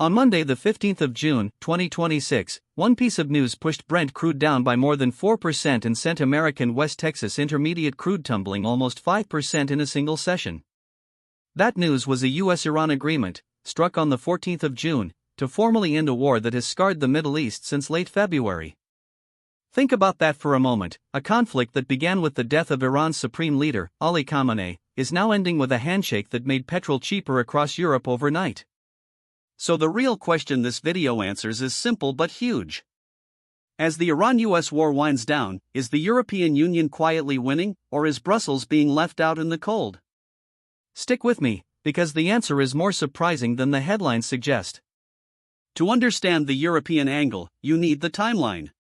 On Monday, the 15th of June, 2026, one piece of news pushed Brent crude down by more than 4% and sent American West Texas Intermediate crude tumbling almost 5% in a single session. That news was a U.S.-Iran agreement, struck on the 14th of June, to formally end a war that has scarred the Middle East since late February. Think about that for a moment. A conflict that began with the death of Iran's supreme leader, Ali Khamenei, is now ending with a handshake that made petrol cheaper across Europe overnight. So the real question this video answers is simple but huge. As the Iran-US war winds down, is the European Union quietly winning, or is Brussels being left out in the cold? Stick with me, because the answer is more surprising than the headlines suggest. To understand the European angle, you need the timeline.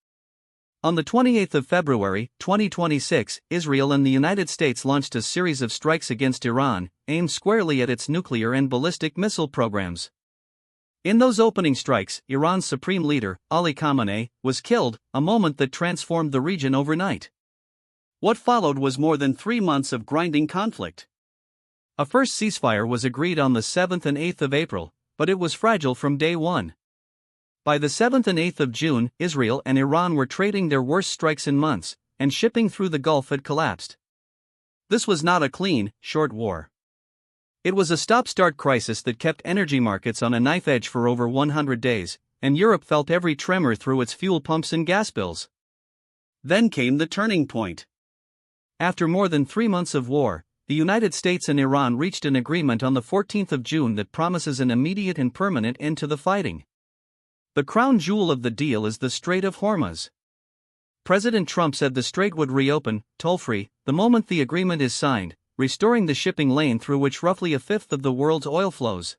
On the 28th of February, 2026, Israel and the United States launched a series of strikes against Iran, aimed squarely at its nuclear and ballistic missile programs. In those opening strikes, Iran's supreme leader, Ali Khamenei, was killed, a moment that transformed the region overnight. What followed was more than 3 months of grinding conflict. A first ceasefire was agreed on the 7th and 8th of April, but it was fragile from day one. By the 7th and 8th of June, Israel and Iran were trading their worst strikes in months, and shipping through the Gulf had collapsed. This was not a clean, short war. It was a stop-start crisis that kept energy markets on a knife edge for over 100 days, and Europe felt every tremor through its fuel pumps and gas bills. Then came the turning point. After more than 3 months of war, the United States and Iran reached an agreement on the 14th of June that promises an immediate and permanent end to the fighting. The crown jewel of the deal is the Strait of Hormuz. President Trump said the strait would reopen, toll-free, the moment the agreement is signed, restoring the shipping lane through which roughly a fifth of the world's oil flows.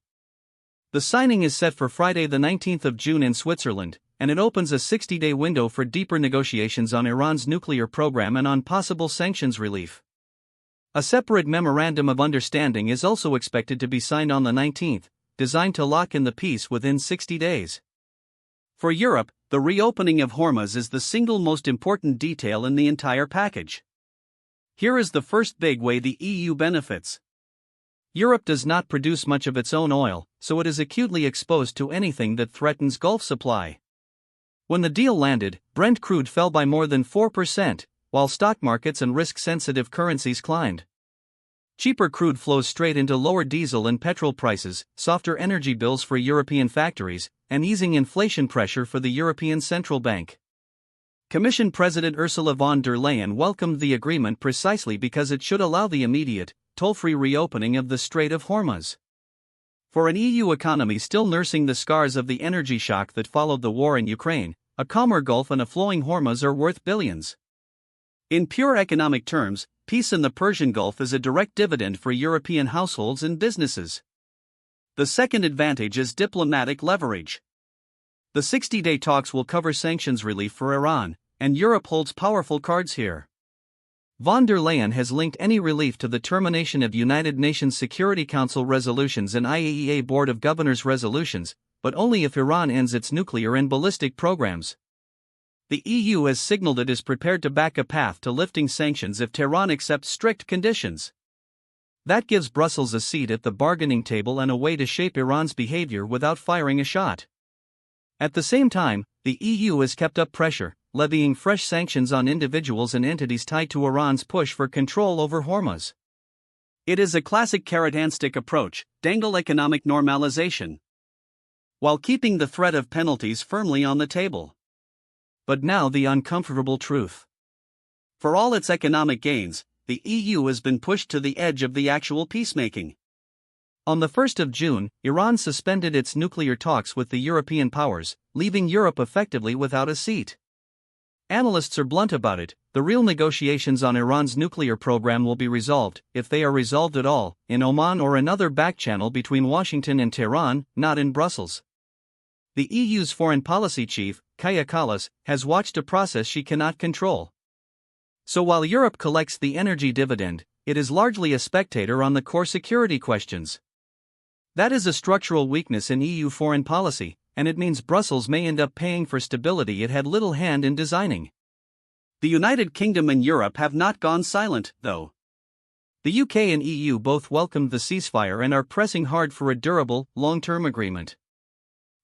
The signing is set for Friday the 19th of June in Switzerland, and it opens a 60-day window for deeper negotiations on Iran's nuclear program and on possible sanctions relief. A separate memorandum of understanding is also expected to be signed on the 19th, designed to lock in the peace within 60 days. For Europe, the reopening of Hormuz is the single most important detail in the entire package. Here is the first big way the EU benefits. Europe does not produce much of its own oil, so it is acutely exposed to anything that threatens Gulf supply. When the deal landed, Brent crude fell by more than 4%, while stock markets and risk-sensitive currencies climbed. Cheaper crude flows straight into lower diesel and petrol prices, softer energy bills for European factories, and easing inflation pressure for the European Central Bank. Commission President Ursula von der Leyen welcomed the agreement precisely because it should allow the immediate, toll-free reopening of the Strait of Hormuz. For an EU economy still nursing the scars of the energy shock that followed the war in Ukraine, a calmer Gulf and a flowing Hormuz are worth billions. In pure economic terms, peace in the Persian Gulf is a direct dividend for European households and businesses. The second advantage is diplomatic leverage. The 60-day talks will cover sanctions relief for Iran, and Europe holds powerful cards here. Von der Leyen has linked any relief to the termination of United Nations Security Council resolutions and IAEA Board of Governors resolutions, but only if Iran ends its nuclear and ballistic programs. The EU has signaled it is prepared to back a path to lifting sanctions if Tehran accepts strict conditions. That gives Brussels a seat at the bargaining table and a way to shape Iran's behavior without firing a shot. At the same time, the EU has kept up pressure, levying fresh sanctions on individuals and entities tied to Iran's push for control over Hormuz. It is a classic carrot-and-stick approach, dangle economic normalization, while keeping the threat of penalties firmly on the table. But now the uncomfortable truth. For all its economic gains, the EU has been pushed to the edge of the actual peacemaking. On the 1st of June, Iran suspended its nuclear talks with the European powers, leaving Europe effectively without a seat. Analysts are blunt about it: the real negotiations on Iran's nuclear program will be resolved, if they are resolved at all, in Oman or another backchannel between Washington and Tehran, not in Brussels. The EU's foreign policy chief, Kaja Kallas, has watched a process she cannot control. So while Europe collects the energy dividend, it is largely a spectator on the core security questions. That is a structural weakness in EU foreign policy, and it means Brussels may end up paying for stability it had little hand in designing. The United Kingdom and Europe have not gone silent, though. The UK and EU both welcomed the ceasefire and are pressing hard for a durable, long-term agreement.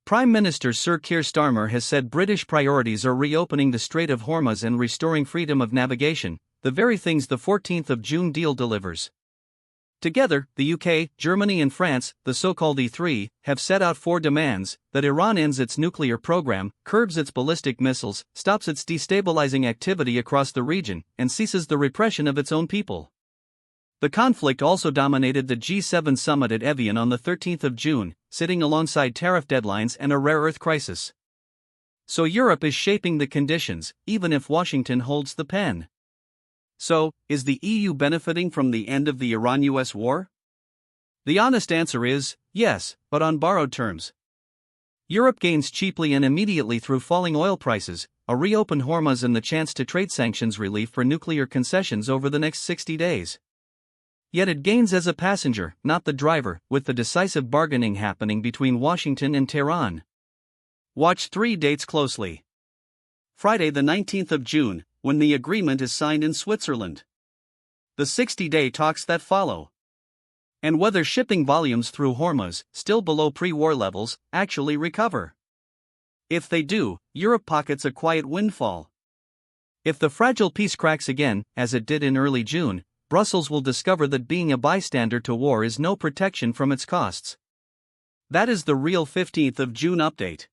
Prime Minister Sir Keir Starmer has said British priorities are reopening the Strait of Hormuz and restoring freedom of navigation, the very things the 14th of June deal delivers. Together, the UK, Germany and France, the so-called E3, have set out 4 demands: that Iran ends its nuclear program, curbs its ballistic missiles, stops its destabilizing activity across the region, and ceases the repression of its own people. The conflict also dominated the G7 summit at Evian on the 13th of June, sitting alongside tariff deadlines and a rare earth crisis. So Europe is shaping the conditions, even if Washington holds the pen. So, is the EU benefiting from the end of the Iran-US war? The honest answer is, yes, but on borrowed terms. Europe gains cheaply and immediately through falling oil prices, a reopened Hormuz and the chance to trade sanctions relief for nuclear concessions over the next 60 days. Yet it gains as a passenger, not the driver, with the decisive bargaining happening between Washington and Tehran. Watch 3 dates closely. Friday the 19th of June, when the agreement is signed in Switzerland. The 60-day talks that follow. And whether shipping volumes through Hormuz, still below pre-war levels, actually recover. If they do, Europe pockets a quiet windfall. If the fragile peace cracks again, as it did in early June, Brussels will discover that being a bystander to war is no protection from its costs. That is the real 15th of June update.